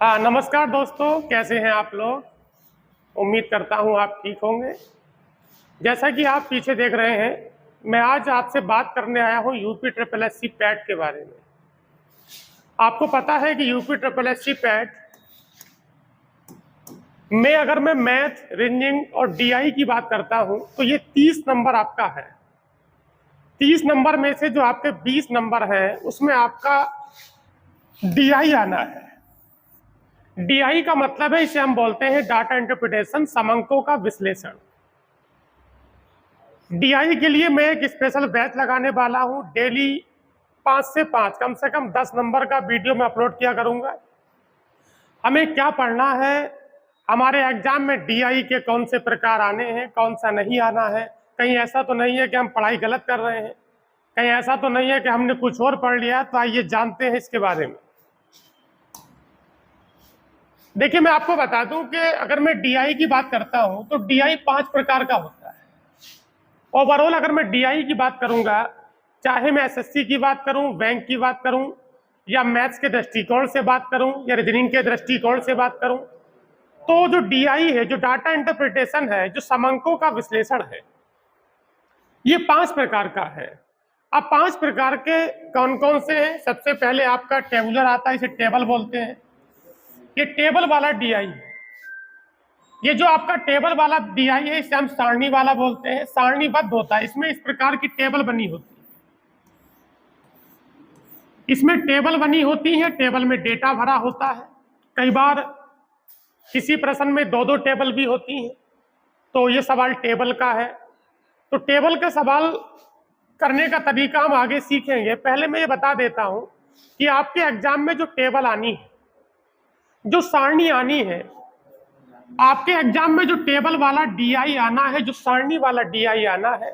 हाँ, नमस्कार दोस्तों, कैसे हैं आप लोग। उम्मीद करता हूँ आप ठीक होंगे। जैसा कि आप पीछे देख रहे हैं, मैं आज आपसे बात करने आया हूँ यूपी ट्रिपल एससी पैट के बारे में। आपको पता है कि यूपी ट्रिपल एससी पैट में अगर मैं मैथ, रीजनिंग और डीआई की बात करता हूँ तो ये 30 नंबर आपका है। 30 नंबर में से जो आपके 20 नंबर हैं उसमें आपका डीआई आना है। डीआई का मतलब है, इसे हम बोलते हैं डाटा इंटरप्रिटेशन, समंकों का विश्लेषण। डीआई के लिए मैं एक स्पेशल बैच लगाने वाला हूं। डेली 5 से 5 कम से कम 10 नंबर का वीडियो मैं अपलोड किया करूंगा। हमें क्या पढ़ना है, हमारे एग्जाम में डीआई के कौन से प्रकार आने हैं, कौन सा नहीं आना है। कहीं ऐसा तो नहीं है कि हम पढ़ाई गलत कर रहे हैं, कहीं ऐसा तो नहीं है कि हमने कुछ और पढ़ लिया। तो आइए जानते हैं इसके बारे में। देखिए, मैं आपको बता दूं कि अगर मैं डीआई की बात करता हूं तो डीआई 5 प्रकार का होता है। ओवरऑल अगर मैं डीआई की बात करूंगा, चाहे मैं एसएससी की बात करूं, बैंक की बात करूं, या मैथ्स के दृष्टिकोण से बात करूं, या रीजनिंग के दृष्टिकोण से बात करूं, तो जो डीआई है, जो डाटा इंटरप्रिटेशन है, जो समंकों का विश्लेषण है, ये 5 प्रकार का है। अब 5 प्रकार के कौन कौन से हैं? सबसे पहले आपका टेबुलर आता है, इसे टेबल बोलते हैं। ये टेबल वाला डीआई है। ये जो आपका टेबल वाला डीआई है, इसे हम सारणी वाला बोलते हैं। सारणीबद्ध होता है, इसमें इस प्रकार की टेबल बनी होती है। इसमें टेबल बनी होती है, टेबल में डेटा भरा होता है। कई बार किसी प्रश्न में 2-2 टेबल भी होती हैं। तो ये सवाल टेबल का है। तो टेबल का सवाल करने का तरीका हम आगे सीखेंगे। पहले मैं ये बता देता हूं कि आपके एग्जाम में जो टेबल आनी है, जो सारणी आनी है, आपके एग्जाम में जो टेबल वाला डीआई आना है, जो सारणी वाला डीआई आना है,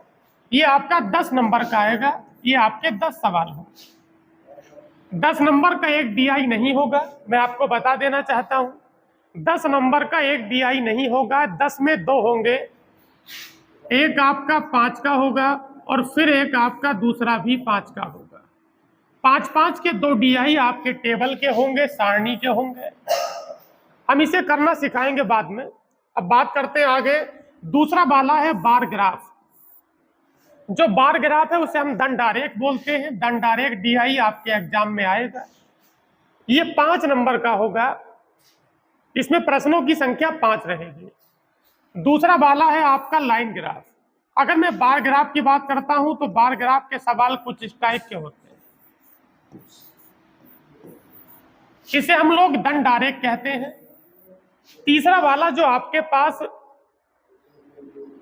ये आपका 10 नंबर का आएगा। ये आपके 10 सवाल होंगे। 10 नंबर का एक डीआई नहीं होगा, मैं आपको बता देना चाहता हूं। 10 नंबर का एक डीआई नहीं होगा, 10 में 2 होंगे। एक आपका 5 का होगा और फिर एक आपका दूसरा भी 5 का होगा। 5-5 के 2 डीआई आपके टेबल के होंगे, सारणी के होंगे। हम इसे करना सिखाएंगे बाद में। अब बात करते हैं आगे। दूसरा वाला है बार ग्राफ। जो बार ग्राफ है उसे हम दंडारेख बोलते हैं। दंडारेख डीआई आपके एग्जाम में आएगा। ये 5 नंबर का होगा। इसमें प्रश्नों की संख्या 5 रहेगी। दूसरा वाला है आपका लाइन ग्राफ। अगर मैं बार ग्राफ की बात करता हूं तो बार ग्राफ के सवाल कुछ इस टाइप के होते हैं। इसे हम लोग दंडारेख कहते हैं। तीसरा वाला जो आपके पास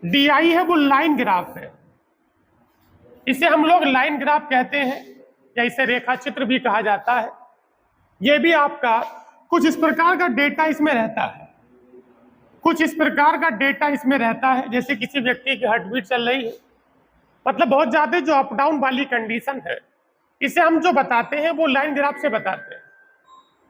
डीआई है वो लाइन ग्राफ है। इसे हम लोग लाइन ग्राफ कहते हैं, या इसे रेखा चित्र भी कहा जाता है। ये भी आपका कुछ इस प्रकार का डेटा इसमें रहता है। कुछ इस प्रकार का डेटा इसमें रहता है, जैसे किसी व्यक्ति की हार्ट बीट चल रही है, मतलब बहुत ज्यादा जो अप डाउन वाली कंडीशन है, इसे हम जो बताते हैं वो लाइन ग्राफ से बताते हैं।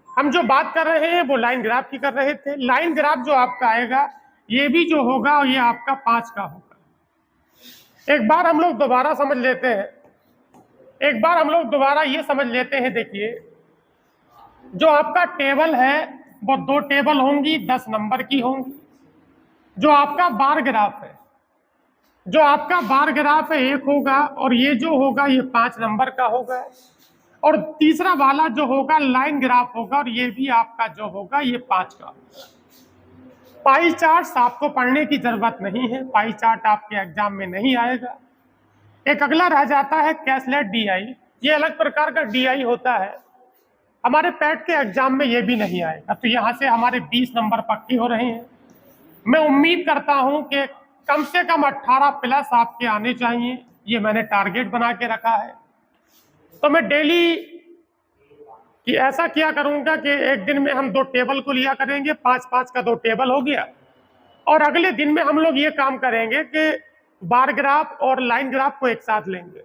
हम जो बात कर रहे हैं वो लाइन ग्राफ की कर रहे थे। लाइन ग्राफ जो आपका आएगा, ये भी जो होगा ये आपका 5 का होगा। एक बार हम लोग दोबारा समझ लेते हैं। एक बार हम लोग दोबारा ये समझ लेते हैं। देखिए, जो आपका टेबल है वो 2 टेबल होंगी, 10 नंबर की होंगी। जो आपका बार ग्राफ है, जो आपका बार ग्राफ है, एक होगा, और ये जो होगा ये 5 नंबर का होगा। और तीसरा वाला जो होगा लाइन ग्राफ होगा, और ये भी आपका जो होगा ये 5 का होगा। पाई चार्ट आपको पढ़ने की जरूरत नहीं है, पाई चार्ट आपके एग्जाम में नहीं आएगा। एक अगला रह जाता है कैशलेट डीआई। ये अलग प्रकार का डीआई होता है, हमारे पैट के एग्जाम में ये भी नहीं आएगा। तो यहाँ से हमारे 20 नंबर पक्के हो रहे हैं। मैं उम्मीद करता हूं कि कम से कम 18 प्लस आपके आने चाहिए। ये मैंने टारगेट बना के रखा है। तो मैं डेली कि ऐसा किया करूंगा कि एक दिन में हम 2 टेबल को लिया करेंगे, 5-5 का 2 टेबल हो गया। और अगले दिन में हम लोग ये काम करेंगे कि बार ग्राफ और लाइन ग्राफ को एक साथ लेंगे।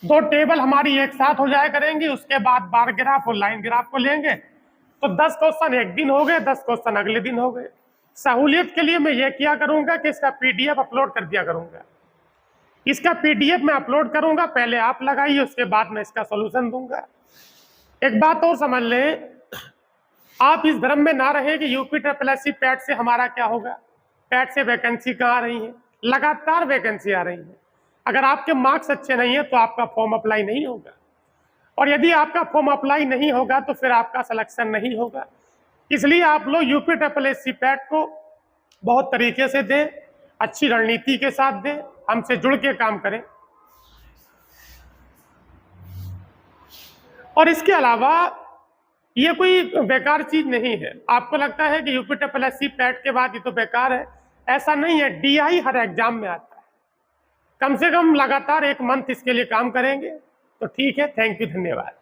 2 टेबल हमारी एक साथ हो जाया करेंगी, उसके बाद बार ग्राफ और लाइन ग्राफ को लेंगे। तो 10 क्वेश्चन एक दिन हो गए, 10 क्वेश्चन अगले दिन हो गए। सहूलियत के लिए मैं ये किया करूंगा कि इसका पीडीएफ अपलोड कर दिया करूंगा। इसका पीडीएफ मैं अपलोड करूंगा, पहले आप लगाइए, उसके बाद मैं इसका सॉल्यूशन दूंगा। एक बात और समझ लें आप इस भ्रम में ना रहे कि यूपी SSSC पैट से हमारा क्या होगा, पैट से वैकेंसी कहाँ आ रही है, लगातार वैकेंसी आ रही है। अगर आपके मार्क्स अच्छे नहीं है तो आपका फॉर्म अप्लाई नहीं होगा, और यदि आपका फॉर्म अप्लाई नहीं होगा तो फिर आपका सिलेक्शन नहीं होगा। इसलिए आप लोग यूपी SSSC पैट को बहुत तरीके से दें, अच्छी रणनीति के साथ दें, हमसे जुड़ के काम करें। और इसके अलावा ये कोई बेकार चीज नहीं है। आपको लगता है कि यूपी SSSC पैट के बाद ये तो बेकार है, ऐसा नहीं है। DI हर एग्जाम में आता है। कम से कम लगातार 1 मंथ इसके लिए काम करेंगे तो ठीक है। थैंक यू, धन्यवाद।